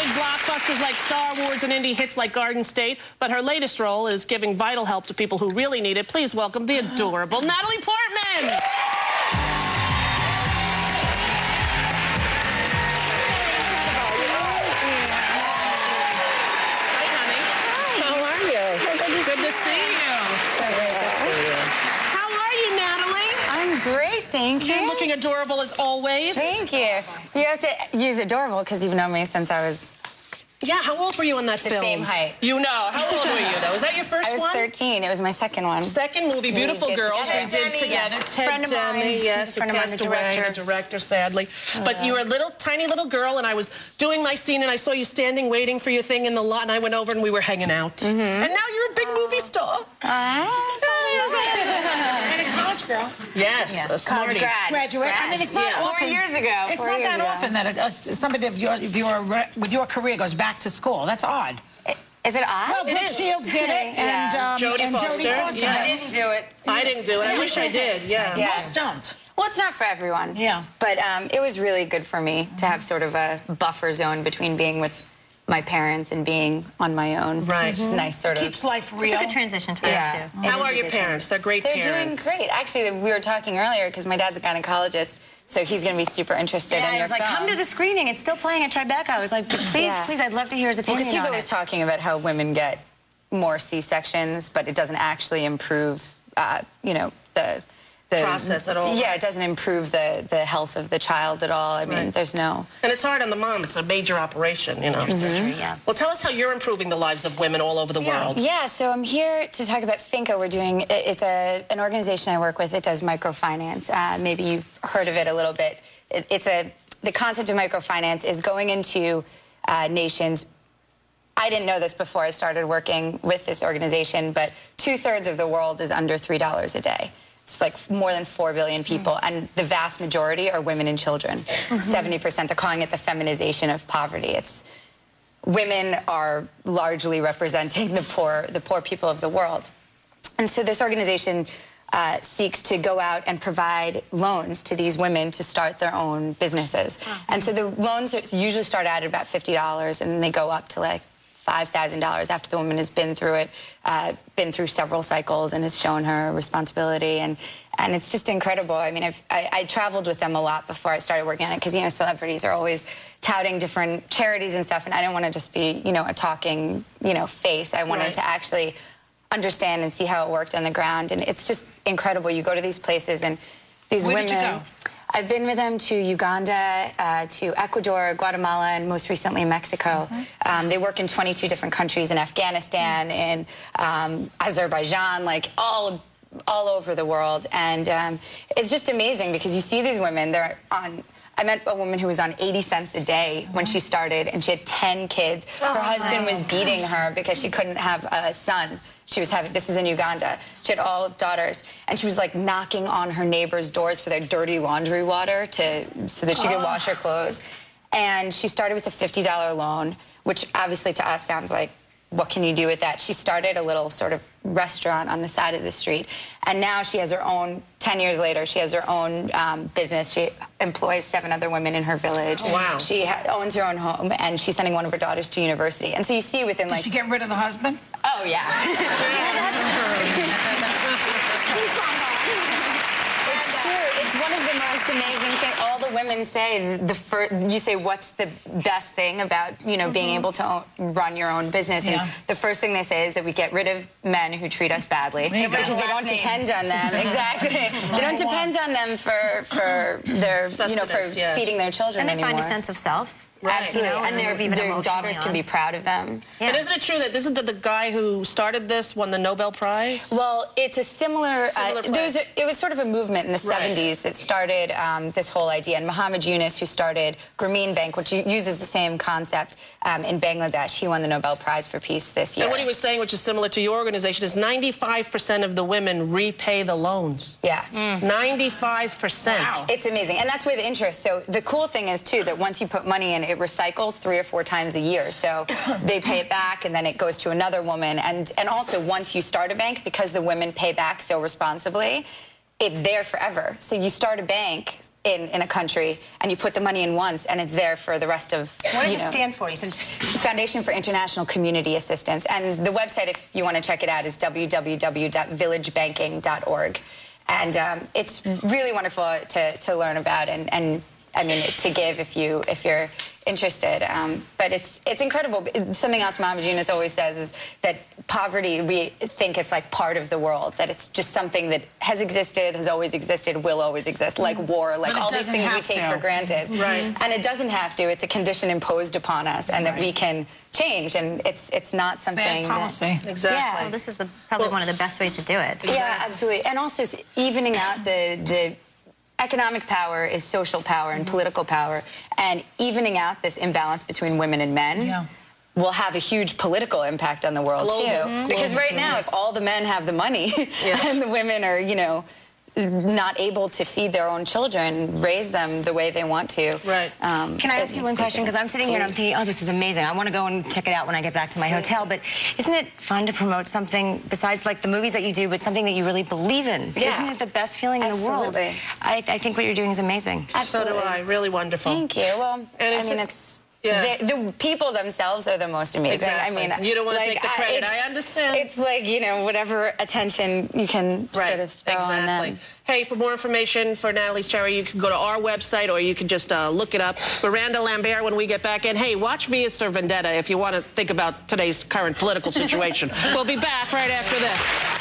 big blockbusters like Star Wars and indie hits like Garden State, but her latest role is giving vital help to people who really need it. Please welcome the adorable Natalie Portman. Great, thank you. You're looking adorable as always. Thank you. You have to use adorable because you've known me since I was... Yeah, how old were you in that film? The same height. You know. How old were you, though? Was that your first one? I was 13. It was my second one. Second movie, Beautiful Girls. We did together. Friend of mine. Yes, friend of mine, the director, sadly. But you were a little, tiny little girl, and I was doing my scene, and I saw you standing waiting for your thing in the lot, and I went over, and we were hanging out. And now you're a big movie star. And a college girl. Yes, a college grad. Graduate. I mean, it's not 4 years ago. It's not that often that somebody with your career goes back to school. That's odd. Is it odd? Well, Brooke Shields did it, and Jodie Foster. Yeah. I didn't do it. I didn't do it. I wish I did. Yeah. Most don't. Well, it's not for everyone. Yeah. But it was really good for me to have sort of a buffer zone between being with my parents and being on my own. Right. It's nice sort of... Keeps life real. It's a good transition time, too. How are your parents? They're great parents. They're doing great. Actually, we were talking earlier because my dad's a gynecologist, so he's going to be super interested in your film. Like, come to the screening. It's still playing at Tribeca. I was like, please, please, I'd love to hear his opinion because he's always talking about how women get more C-sections, but it doesn't actually improve, you know, the process at all. Yeah, it doesn't improve the health of the child at all. I mean, there's no... And it's hard on the mom. It's a major operation, you know. Surgery, yeah. Well, tell us how you're improving the lives of women all over the world. Yeah, so I'm here to talk about Finca. We're doing... It's an organization I work with. It does microfinance. Maybe you've heard of it a little bit. The concept of microfinance is going into nations... I didn't know this before I started working with this organization, but 2/3 of the world is under $3 a day. It's like more than 4 billion people, and the vast majority are women and children. 70%. They're calling it the feminization of poverty. It's women are largely representing the poor people of the world. And so this organization seeks to go out and provide loans to these women to start their own businesses. And so the loans usually start out at about $50, and then they go up to like $5,000 after the woman has been through it, been through several cycles and has shown her responsibility, and it's just incredible. I mean, I traveled with them a lot before I started working on it because, you know, celebrities are always touting different charities and stuff, and I didn't want to just be, you know, a talking, you know, face. I wanted to actually understand and see how it worked on the ground, and it's just incredible. You go to these places and these women... Where did you go? I've been with them to Uganda, to Ecuador, Guatemala, and most recently Mexico. They work in 22 different countries, in Afghanistan, in Azerbaijan, like all over the world. And it's just amazing because you see these women, they're on... I met a woman who was on 80 cents a day when she started, and she had 10 kids. Her husband was beating her because she couldn't have a son. She was having, this was in Uganda. She had all daughters, and she was like knocking on her neighbors' doors for their dirty laundry water so that she could wash her clothes. And she started with a $50 loan, which obviously to us sounds like, what can you do with that? She started a little sort of restaurant on the side of the street, and now she has her own, 10 years later, she has her own business. She employs 7 other women in her village. Oh, wow. She owns her own home, and she's sending one of her daughters to university. And so you see within, like... Did she get rid of the husband? Oh, yeah. It's true. It's one of the most amazing things. All the women say, you say, what's the best thing about, you know, being able to run your own business? And the first thing they say is that we get rid of men who treat us badly because they don't depend on them. Exactly. They don't depend on them for their, you know, for feeding their children anymore. And they find a sense of self. Absolutely, You know, and their daughters can be proud of them. And isn't it true that this is the guy who started this won the Nobel Prize? Well, it's a similar it was sort of a movement in the 70s that started this whole idea. And Muhammad Yunus, who started Grameen Bank, which uses the same concept in Bangladesh, he won the Nobel Prize for Peace this year. And what he was saying, which is similar to your organization, is 95% of the women repay the loans. Yeah. 95%. Wow. It's amazing. And that's where the interest. So the cool thing is, too, that once you put money in, it recycles 3 or 4 times a year. So they pay it back, and then it goes to another woman. And also, once you start a bank, because the women pay back so responsibly, it's there forever. So you start a bank in a country, and you put the money in once, and it's there for the rest of, What does it stand for? You said Foundation for International Community Assistance. And the website, if you want to check it out, is www.villagebanking.org. And it's really wonderful to learn about and I mean, to give if you're interested. But it's incredible. Something else Mama Gina's always says is that poverty, we think it's like part of the world, that it's just something that has existed, has always existed, will always exist, like war, like all these things we take for granted. Right. And it doesn't have to. It's a condition imposed upon us, and that we can change, and it's not something Bad policy. Exactly. Yeah. well, this is probably one of the best ways to do it. Yeah, absolutely. And also evening out the economic power is social power and political power, and evening out this imbalance between women and men will have a huge political impact on the world too. Because right now, if all the men have the money and the women are, you know, not able to feed their own children, raise them the way they want to. Right. Can I ask you one question? Because I'm sitting here and I'm thinking, oh, this is amazing. I want to go and check it out when I get back to my hotel. But isn't it fun to promote something besides like the movies that you do, but something that you really believe in? Yeah. Isn't it the best feeling in the world? I think what you're doing is amazing. Absolutely. So do I. Really wonderful. Thank you. Well, I mean, it's... Yeah. The people themselves are the most amazing. Exactly. I mean, you don't want to take the credit. I understand. It's like, you know, whatever attention you can sort of throw on them. Hey, for more information for Natalie's charity, you can go to our website, or you can just look it up. Miranda Lambert, when we get back in. Hey, watch V is for Vendetta if you want to think about today's current political situation. We'll be back right after this.